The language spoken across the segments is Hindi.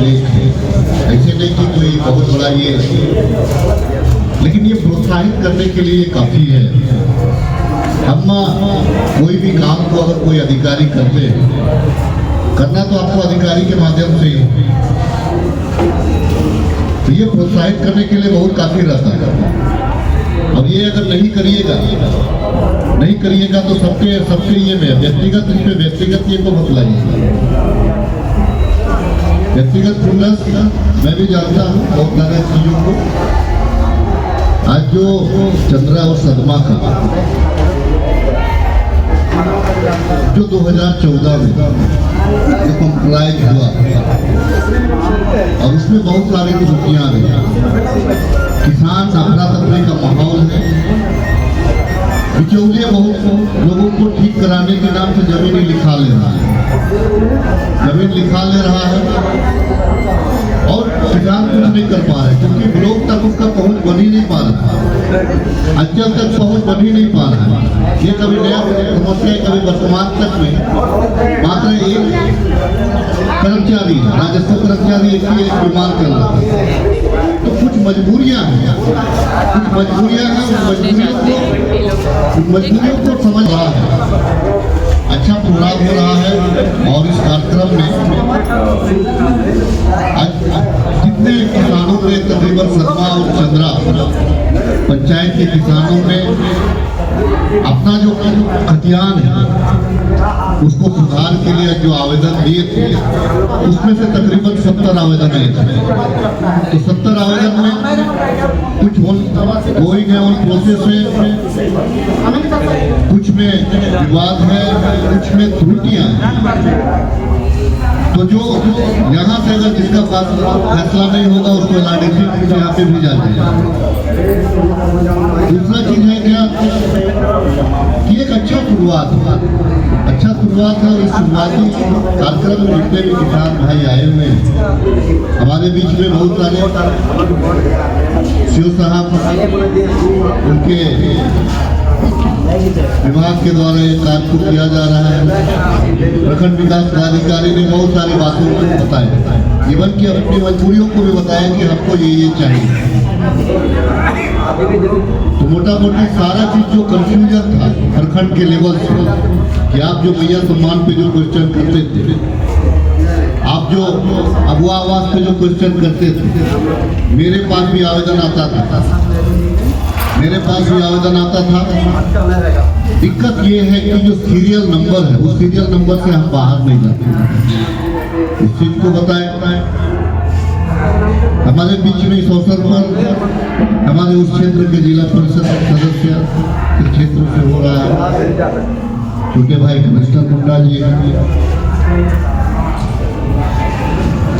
लेख है, ऐसे नहीं कि कोई बहुत बड़ा ये, लेकिन ये प्रोत्साहित करने के लिए काफी है। हम कोई भी काम को अगर कोई अधिकारी करते हैं, करना तो आपको अधिकारी के माध्यम से ही, तो ये प्रोत्साहित करने के लिए बहुत काफी रहता है। अब ये अगर नहीं करिएगा तो सबके ये में व्यक्तिगत इस पे व्यक्तिगत ये को मत लाइए। व्यक्तिगत खुलस मैं भी जानता हूँ बहुत सारे चीजों को। आज जो चंद्रा और सदमा का जो 2014 में जो कॉम्प्लाइज हुआ और उसमें बहुत सारी त्रुटियां रही, किसान अफरा तफरी का माहौल है, बिचौलिए बहुत लोगों को ठीक कराने के नाम से जमीन लिखा ले रहा है और किसान कुछ नहीं कर पा रहे, क्योंकि ब्लॉक तक उसका पहुंच बन ही नहीं पा रहा, अंचल तक पहुंच बन ही नहीं पा रहा है। ये कभी नया समस्या, कभी वर्तमान तक में मात्र एक कर्मचारी, राजस्व कर्मचारी एक बीमार कर रहा है। तो कुछ मजबूरियां हैं, मजबूरियों को समझ रहा है, अच्छा प्रोग्राम हो रहा है। और इस कार्यक्रम में जितने किसानों ने तकरीबन सदमा और चंद्रा पंचायत के किसानों ने अपना जो खतियान है उसको सुधार के लिए जो आवेदन दिए थे, उसमें से तकरीबन 70 आवेदन आए थे। तो 70 आवेदन में कुछ गोइंग है ऑन प्रोसेस है, कुछ में विवाद है, कुछ में त्रुटियां हैं। तो जो यहाँ से अगर जिसका फैसला नहीं होगा उसको एलआरडीसी यहाँ पे भी जाते हैं। दूसरा चीज है क्या कि एक अच्छा शुरुआत है। और इस शुरुआती कार्यक्रम में जितने भी किसान भाई आए हुए हैं, हमारे बीच में बहुत सारे शिव साहब, उनके विभाग के द्वारा ये कार्य को किया जा रहा है। प्रखंड विकास पदाधिकारी ने बहुत सारी बातों को बताया, जीवन की अपनी मजबूरियों को भी बताया कि हमको ये चाहिए। तो मोटा मोटी सारा चीज जो कंफ्यूजन था प्रखंड के लेवल से, कि आप जो मैया सम्मान पे जो क्वेश्चन करते थे, आप जो अगुआ आवास पे जो क्वेश्चन करते थे, मेरे पास भी आवेदन आता था। दिक्कत ये है कि जो सीरियल नंबर है, उस सीरियल नंबर से हम बाहर नहीं जाते। इस चीज को बताएं। हमारे बीच में इस अवसर पर हमारे उस क्षेत्र के जिला परिषद सदस्य इस क्षेत्र से हो रहा है, छोटे भाई कृष्ण मुंडा जी,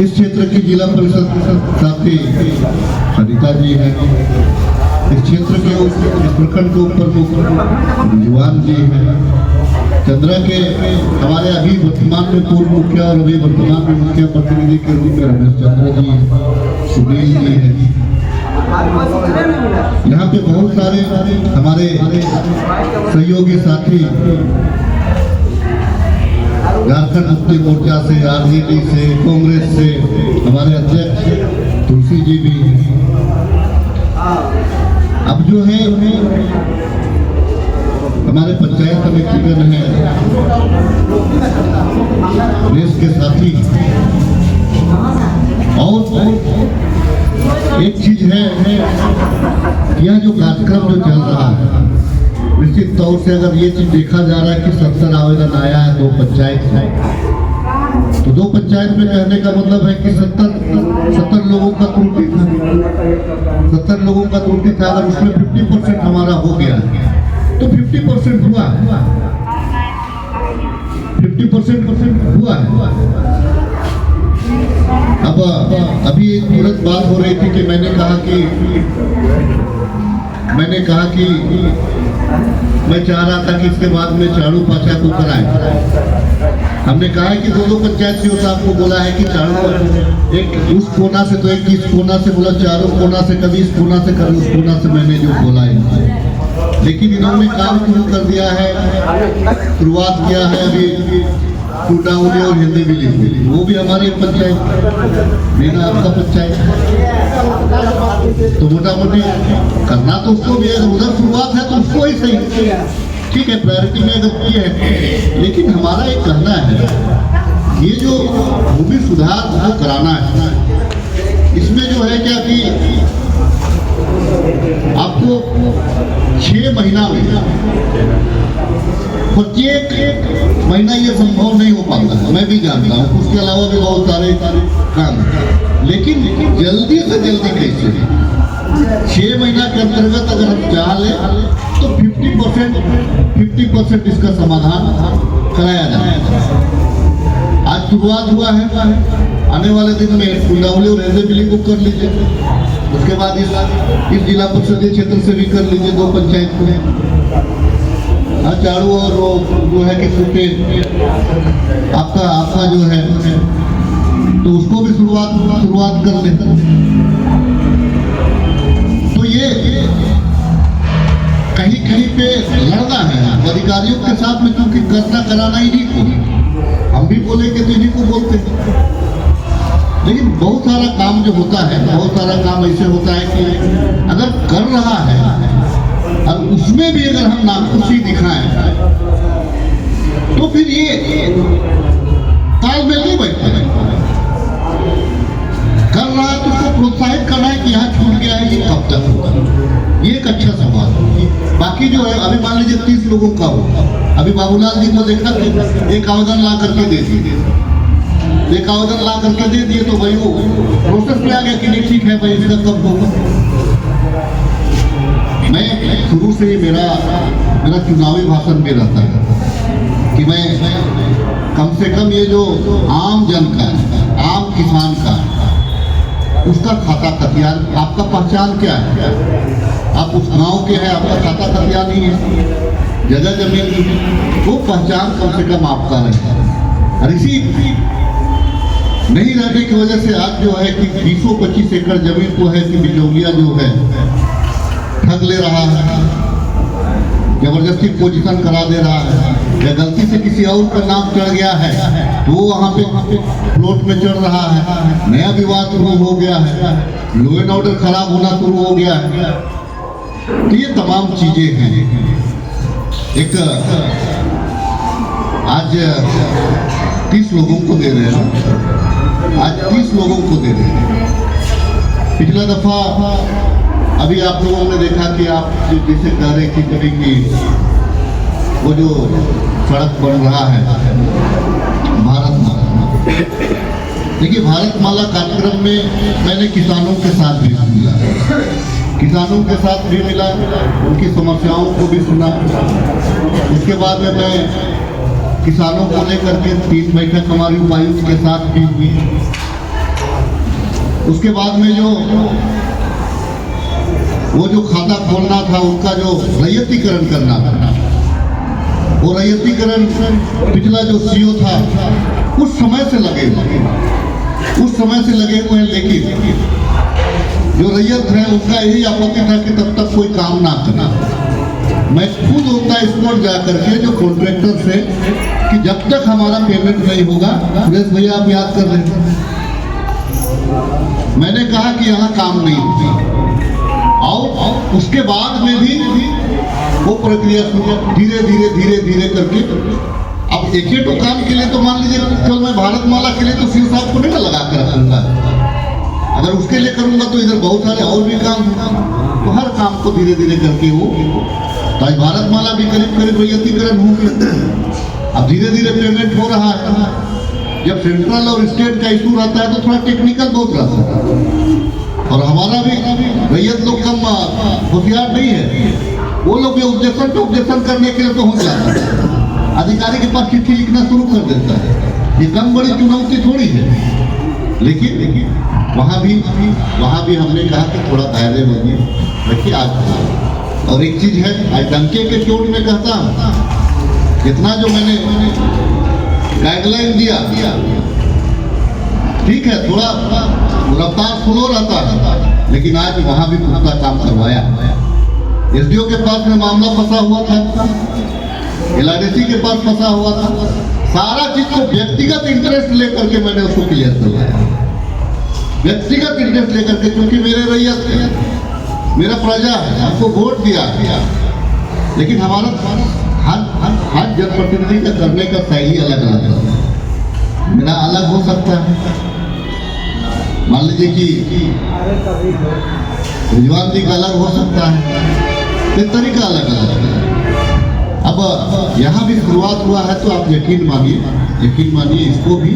इस क्षेत्र की जिला परिषद साथी सरिता जी है, इस क्षेत्र के इस प्रखंड के ऊपर जुआन जी हैं, चंद्रा के हमारे अभी वर्तमान में पूर्व मुखिया और अभी वर्तमान में मुखिया प्रतिनिधि के रूप में रमेश चंद्र जी, सुनील जी हैं। यहाँ पे बहुत सारे हमारे सहयोगी साथी झारखंड मुक्ति मोर्चा से, आरजेडी से, कांग्रेस से हमारे अध्यक्ष तुलसी जी भी हैं। अब जो है हमारे पंचायत समितिगण है, देश के साथी। और एक चीज है, यह जो कार्यक्रम जो चल रहा है, निश्चित तौर से अगर ये चीज देखा जा रहा है कि 70 आवेदन आया है 2 पंचायत में, तो 2 पंचायत में कहने का मतलब है कि 70 लोगों का त्रुटि था। 70 लोगों का त्रुटि था। अगर उसमें 50% हमारा हो गया तो 50% हुआ है, 50% हुआ है। अब अभी एक तुरंत बात हो रही थी कि मैंने कहा कि मैं चाह रहा था कि इसके बाद में चारू पाचा को कराएं। हमने कहा है कि 2 पंचायत सीओ साहब को बोला है कि चारों, एक उस कोना से तो एक इस कोना से बोला, चारों कोना से, कभी इस कोना से कभी उस कोना से मैंने जो बोला है, लेकिन इन्होंने काम शुरू कर दिया है, शुरुआत किया है। अभी टूटाउली और हिंदी भी लिखी, वो भी हमारी पंचायत, मेरा आपका पंचायत। तो मोटा मोटी करना तो उसको भी है, उधर शुरुआत है तो उसको ही सही, ठीक है, प्रायोरिटी में अगर ये है। लेकिन हमारा एक कहना है, ये जो भूमि सुधार जो कराना है, इसमें जो है क्या कि आपको 6 महीना में, प्रत्येक महीना ये संभव नहीं हो पाता है, मैं भी जानता हूँ, उसके अलावा भी बहुत सारे काम हैं, लेकिन जल्दी से जल्दी कैसे 6 महीना के अंतर्गत अगर हम चाह लें तो 50% इसका समाधान कराया जाए। आज शुरुआत हुआ है, आने वाले दिन में टूटाउली और हिंदी बिलिंग को कर लीजिए, उसके बाद इस जिला परिषदीय क्षेत्र से भी कर लीजिए, 2 पंचायत को, चारू और वो जो है कि फुटे आपका जो है, तो उसको भी शुरुआत कर लेते। तो ये कहीं पे लड़ना है अधिकारियों के साथ में, क्योंकि करना कराना ही नहीं को, हम भी बोलेंगे तो इन्हीं को बोलते हैं। लेकिन बहुत सारा काम जो होता है, बहुत सारा काम ऐसे होता है कि अगर कर रहा है और उसमें भी अगर हम नाखुशी दिखाएं तो फिर ये तालमेल नहीं बैठता है। कर रहा है तो उसको प्रोत्साहित करना है कि यहाँ छूट गया है, ये कब तक होगा, ये एक अच्छा सवाल है। बाकी जो है, अभी मान लीजिए 30 लोगों का हो, अभी बाबूलाल जी को देखा कि एक आवेदन ला करके दे दिए, एक आवेदन ला करके दे दिए, तो भाई वो प्रोसेस में आ गया कि नहीं ठीक है भाई, इसका कब होगा। मैं शुरू से ही मेरा चुनावी भाषण में रहता है कि मैं कम से कम ये जो आम जन का, आम किसान का, उसका खाता खतियान, आपका पहचान क्या है, आप उस गांव के हैं, आपका खाता खतियान नहीं है, जगह जमीन, वो पहचान कम से कम आपका रहे। और इसी नहीं रहने की वजह से आज जो है कि 20-25 एकड़ जमीन को है कि बिचौलिया जो है ठग ले रहा है, जबरदस्ती पोजीशन करा दे रहा है, या गलती से किसी और का नाम चढ़ गया है तो वो वहाँ पे प्लॉट में चढ़ रहा है, नया विवाद शुरू हो गया है, लॉ एंड ऑर्डर खराब होना शुरू हो गया है। तो ये तमाम चीजें हैं। एक आज 30 लोगों को दे रहे हैं, आज 30 लोगों को दे रहे हैं। पिछला दफा अभी आप लोगों ने देखा कि आप जैसे कह रहे थे कभी कि वो जो सड़क बन रहा है भारतमाला, देखिए भारतमाला कार्यक्रम में मैंने किसानों के साथ भी मिला, उनकी समस्याओं को भी सुना। उसके बाद में मैं किसानों को लेकर के 3 बैठक हमारी उपायुक्त के साथ भी हुई। उसके बाद में वो जो खाता खोलना था, उनका जो रैयतीकरण करना था, वो रैयतीकरण पिछला जो सीओ था उस समय से लगे हुए हैं, लेकिन जो रैयत है उनका यही आपत्ति था कि तब तक कोई काम ना करना। मैं खुद होता स्पॉट जा करके जो कॉन्ट्रैक्टर से कि जब तक हमारा पेमेंट नहीं होगा, सुरेश भैया आप याद कर रहे हैं, मैंने कहा कि यहाँ काम नहीं होगा। और उसके बाद में भी वो प्रक्रिया धीरे धीरे करके, अब एक ही तो काम के लिए तो मान लीजिए कल मैं भारतमाला के लिए तो सीओ साहब को नहीं ना लगा कर रखूंगा, अगर उसके लिए करूंगा तो इधर बहुत सारे और भी काम होगा। तो हर काम को धीरे करके वो, तो आज भारतमाला भी करीब रैयतीकरण हो गया, अब धीरे पेमेंट हो रहा है। जब सेंट्रल और स्टेट का इशू रहता है तो थोड़ा टेक्निकल बहुत रहता है, और हमारा भी रैयत लोग कम होशियार नहीं है, वो लोग भी ऑब्जेक्शन करने के लिए तो हो जाता है, अधिकारी के पास चिट्ठी लिखना शुरू कर देता है। ये कम बड़ी चुनौती थोड़ी है, लेकिन वहाँ भी हमने कहा कि थोड़ा धैर्य बनिए, रखिए। आज और एक चीज है, आज डंके के चोट में कहता हूँ, जितना जो मैंने गाइडलाइन दिया ठीक है, थोड़ा रफ्तार स्लो रहता है, लेकिन आज वहाँ भी पुख्ता काम करवाया। एसडीओ के पास में मामला फंसा हुआ था, LRDC के पास फंसा हुआ था, सारा चीज को व्यक्तिगत इंटरेस्ट लेकर के मैंने उसको क्लियर करवाया, व्यक्तिगत इंटरेस्ट लेकर के, क्योंकि मेरे रैयत है, मेरा प्रजा है, हमको वोट दिया, लेकिन हमारा हर जनप्रतिनिधि का करने का शैली अलग अलग है। मेरा अलग हो सकता है, मान लीजिए कि रिजवान जी का अलग हो सकता है, ये तरीका अलग अलग है। अब यहाँ भी शुरुआत हुआ है तो आप यकीन मानिए इसको भी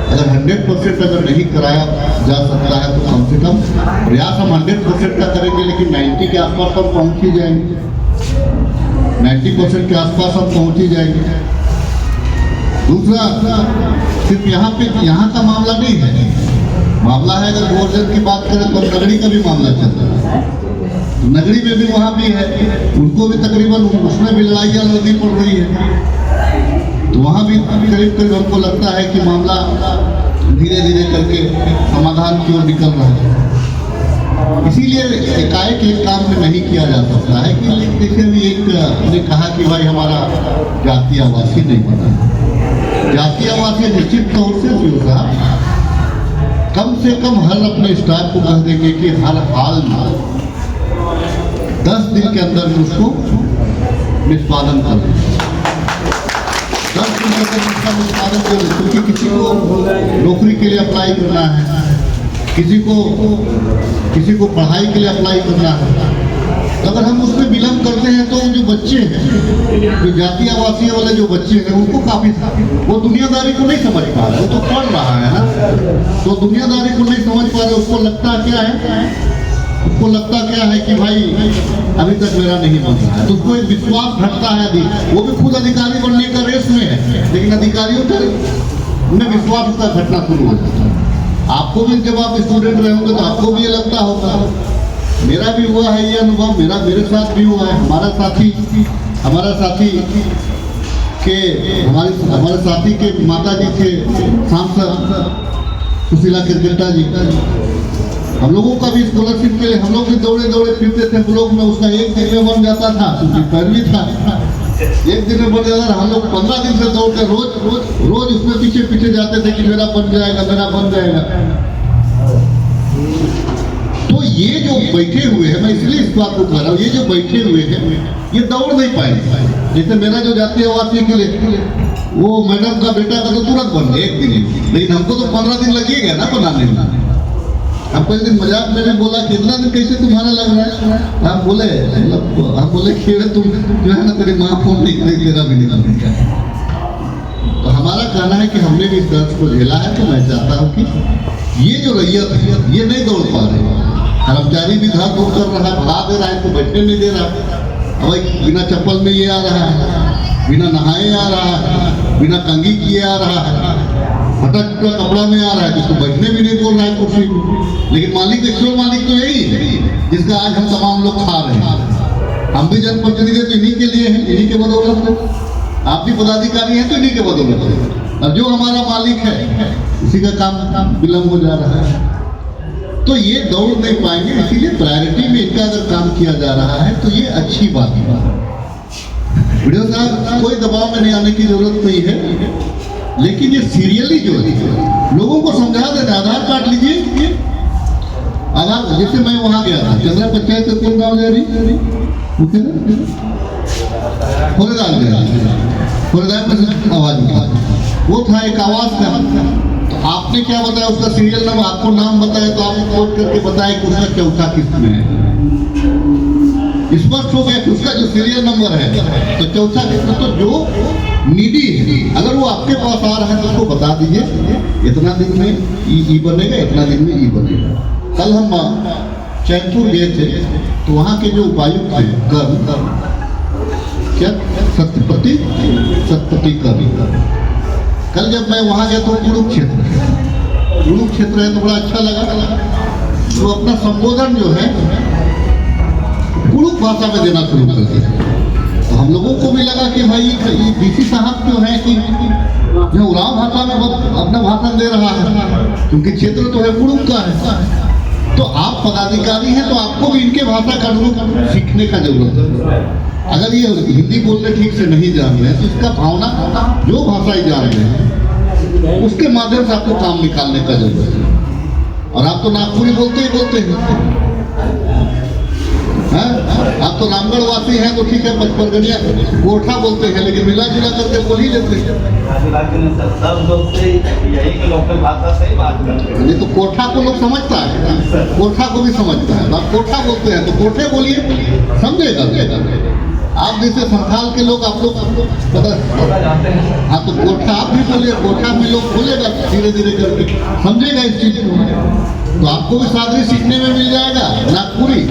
अगर 100% अगर नहीं कराया जा सकता है तो कम से कम प्रयास हम 100% का करेंगे, लेकिन 90 के आसपास हम पहुँच ही जाएंगे, 90% के आसपास हम पहुँच ही जाएंगे। दूसरा, सिर्फ यहाँ का मामला नहीं है, मामला है अगर गोवर्धन की बात करें तो नगरी का भी मामला चल रहा है, तो नगरी में भी वहाँ भी है, उनको भी तकरीबन उसमें भी लड़ाइयाँ लड़नी पड़ रही है, तो वहाँ भी करीब करीब हमको लगता है कि मामला धीरे धीरे करके समाधान की ओर निकल रहा है। इसीलिए एकाएक एक काम में नहीं किया जा सकता है कि देखिए अभी एक ने कहा कि भाई हमारा जातीय आवासीय नहीं बना, जातीय आवासीय निश्चित तौर से जो साहब कम से कम हर अपने स्टाफ को कह देंगे कि हर हाल में 10 दिन के अंदर उसको निष्पादन कर दें, 10 दिन के अंदर उसका निष्पादन कर दें, क्योंकि किसी को नौकरी के लिए अप्लाई करना है, किसी को पढ़ाई के लिए अप्लाई करना है, तो अगर हम उसमें विलम्ब करते हैं तो जो बच्चे हैं, जो जातीय आवासीय वाले जो बच्चे हैं, उनको काफी वो दुनियादारी को नहीं समझ पा रहे, वो तो पढ़ रहा है ना, तो दुनियादारी को नहीं समझ पा रहे, उसको लगता क्या है कि भाई अभी तक मेरा नहीं बन रहा है, तो उसको एक विश्वास घटता है। अभी वो भी खुद अधिकारी बनने का रेस में है, लेकिन अधिकारियों का उन्हें विश्वास उसका घटना शुरू हो जाता है। आपको भी जब आप स्टूडेंट रहे होंगे तो आपको भी ये लगता होगा, मेरा भी हुआ है ये अनुभव, मेरे साथ भी हुआ है। हमारे साथी के माता जी थे सांसद सुशीला किरकिट्टा जी, हम लोगों का भी स्कॉलरशिप के लिए हम लोग भी दौड़े फिरते थे ब्लॉक में, उसका एक दिन में बन जाता था, क्योंकि पैरवी था, एक दिन में बन जाता था। हम लोग 15 दिन से दौड़ते, रोज उसमें पीछे जाते थे कि मेरा बन जाएगा। तो ये जो बैठे हुए हैं, मैं इसलिए इस बात को कह रहा हूँ, ये जो बैठे हुए हैं ये दौड़ नहीं पाएंगे। जैसे मेरा जो जातीय आवासीय के लिए वो मैडम का बेटा का तो तुरंत बन गया एक दिन, लेकिन हमको तो 15 दिन लगेगा ना बनाने में। हमको एक दिन मजाक में भी बोला कि इतना दिन कैसे तुम्हारा लग रहा है, हम बोले खेल तुम जो है ना, तेरी माँ फोन नहीं करेगी, तेरा भी नहीं करेगा। तो हमारा कहना है कि हमने भी इस दर्द को झेला है, तो मैं चाहता हूँ कि ये जो रैयत है ये नहीं दौड़ पा रहे, कर्मचारी भी घर दूर कर रहा है, भगा दे रहा है, तो बैठने नहीं दे रहा। अब बिना चप्पल में ये आ रहा है, बिना नहाए आ रहा है, बिना कंघी किए आ रहा है, फटा टूटा कपड़ा में आ रहा है, जिसको बैठने भी नहीं बोल रहा है कुर्सी में। लेकिन मालिक, एक्चुअल मालिक तो यही है जिसका आज हम तमाम लोग खा रहे हैं। हम भी जनप्रतिनिधि तो इन्हीं के लिए हैं, इन्हीं के बदौलत है, आप भी पदाधिकारी हैं तो इन्हीं के बदौलत है। अब जो हमारा मालिक है उसी का काम विलम्ब हो जा रहा है, तो ये दौड़ नहीं पाएंगे। इसीलिए प्रायोरिटी में इनका अगर काम किया जा रहा है तो ये अच्छी बात है। वीडियो साहब, कोई दबाव में नहीं आने की जरूरत नहीं है, लेकिन ये सीरियली जो है लोगों को समझा देना। आधार कार्ड लीजिए, आधार, जैसे मैं वहाँ गया था चंद्रा पंचायत से कौन गाँव जा रही खोरेदार में आवाज उठा, वो था एक आवाज था। तो आपने क्या बताया, उसका सीरियल नंबर आपको नाम बताया, तो आपने कोट करके बताया कि उसका चौथा किस्त में है। स्पष्ट हो गया कि उसका जो सीरियल नंबर है तो चौथा किस्त। तो जो नीडी है, अगर वो आपके पास आ रहा है तो उसको बता दीजिए इतना दिन में ई बनेगा, इतना दिन में ई बनेगा। कल हम चैनपुर गए थे तो वहाँ के जो उपायुक्त थे क्या सत्यपति कर, कल जब मैं वहाँ गया तो कुरुक क्षेत्र है तो बड़ा अच्छा लगा। तो अपना संबोधन जो है कुरुक भाषा में देना शुरू कर दिया। तो हम लोगों को भी लगा कि भाई डीसी साहब जो है कि जो उराव भाषा में अपना भाषण दे रहा है, क्योंकि क्षेत्र तो है कुरुक का है। तो आप पदाधिकारी हैं तो आपको भी इनके भाषा का अनुरूप सीखने का जरूरत है। अगर ये हिंदी बोलने ठीक से नहीं जान रहे हैं तो इसका भावना जो भाषा ही जान रहे हैं उसके माध्यम से आपको काम निकालने का जरूरत है। और आप तो नागपुरी बोलते हैं आप तो रामगढ़ वासी हैं तो ठीक है, पचपरगनिया कोठा बोलते हैं, लेकिन मिला जुला करके बोल ही लेते हैं। नहीं तो कोठा को लोग समझता है, कोठा को भी समझता है। आप कोठा बोलते हैं तो कोठे बोलिए, समझेगा। आप जैसे संथाल के लोग आप लोग पता हाँ, तो कोठा आप भी बोलिए, कोठा भी लोग बोलेगा धीरे धीरे करके, समझेगा इस चीज को। तो आपको भी सादरी सीखने में मिल जाएगा, नागपुरी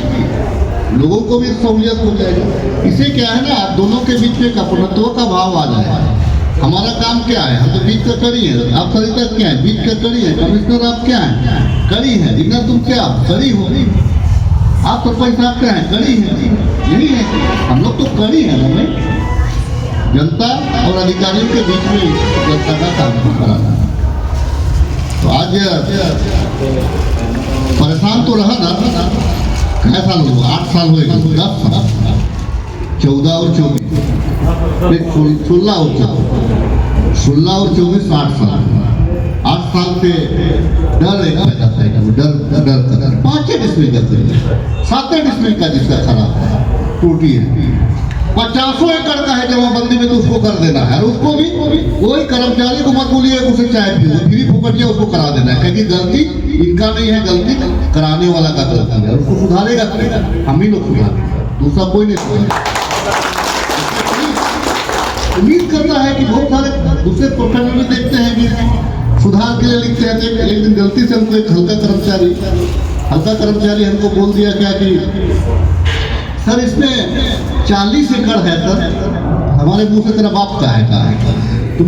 लोगों को भी सहूलियत हो जाएगी। इसे क्या है ना, आप दोनों के बीच में अपनत्व का भाव आ जाए। हमारा काम क्या है, हम तो बीच का कड़ी है, आप सरिता क्या है, बीच का कड़ी है, कमिश्नर आप क्या है, कड़ी है, जितना तुम क्या कड़ी हो, आप सरपंच साहब क्या है, कड़ी है, यही है। हम लोग तो कड़ी है, हमें जनता और अधिकारियों के बीच में जनता का काम कराना। तो आज परेशान तो रहा ना, कितना साल हुआ, 8 साल हुए, 10 साल, 14 और 24, 16 और 24, 8 साल। 8 साल से डर एक पैदा था, डर 5 डिस्मिल का, 7 डिस्मिल का जिसका खराब टूटी है, 50 एकड़ का है जमाबंदी में, तो उसको कर देना है। और उसको भी कोई कर्मचारी को मत बोलिए उसे चाय पियो, फ्री फुकट उसको करा देना है, क्योंकि गलती इनका नहीं है, गलती कराने वाला का गलती है। उसको सुधारेगा हम ही लोग सुधारेंगे, दूसरा कोई नहीं सुधारेगा। उम्मीद करता है कि बहुत सारे दूसरे प्रोफेशनल में देखते हैं कि सुधार के लिए लिखते हैं, तो एक दिन गलती से हमको एक हल्का कर्मचारी हमको बोल दिया क्या कि सर इसमें 40 एकड़ है सर। हमारे मुंह से तेरा बाप का है तुम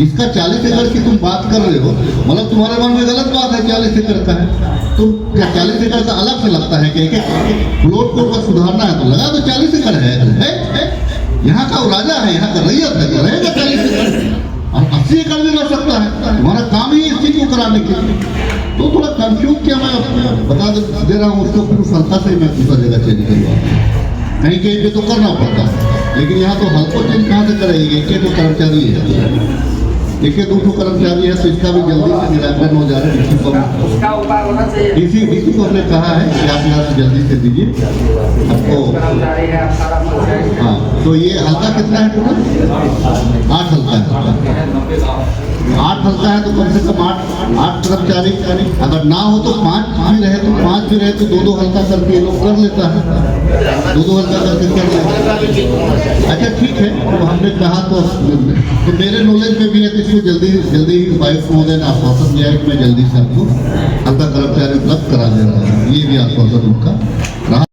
इसका 40 एकड़ की तुम बात कर रहे हो, मतलब तुम्हारे मन में गलत बात है। 40 एकड़ का है, तुम क्या 40 एकड़ का अलग से लगता है कि प्लॉट को सुधारना है तो लगा दो, 40 एकड़ है। यहाँ का राजा है, यहाँ का रैयत है, तो रहेगा 40 एकड़ और 80 एकड़ भी रह सकता है। तुम्हारा काम ही इस चीज को कराने के लिए। तो थोड़ा कंफ्यूज किया, मैं बता दे रहा हूँ उसको, फिर उस हल्का से मैं दूसरा जगह चेंज करूँगा। कहीं पे तो करना पड़ता है, लेकिन यहाँ तो हल्को चेंज कहाँ से करेंगे। एक तो कर्मचारी है, एक 2 कर्मचारी है, तो इसका भी जल्दी से निराकरण हो जा रहा है। डीसी को हमने कहा है कि आप यहाँ से जल्दी से दीजिए आपको। हाँ, तो ये हल्का कितना है टोटल? 8 हल्का है। 8 हल्का है तो कम से कम 8 कर्मचारी, अगर ना हो तो 5 भी रहे तो 5 भी रहे तो 2 हल्का करके लोग कर लेता है, 2 हल्का करके कर लेता है। अच्छा ठीक है, तो हमने कहा तो मेरे नॉलेज में भी है, तो इसको जल्दी ही उपायुक्त महोदय ने आश्वासन दिया है कि मैं जल्दी से आपको हल्का कर्मचारी उपलब्ध करा दे रहा हूँ। ये भी आश्वासन उनका रहा।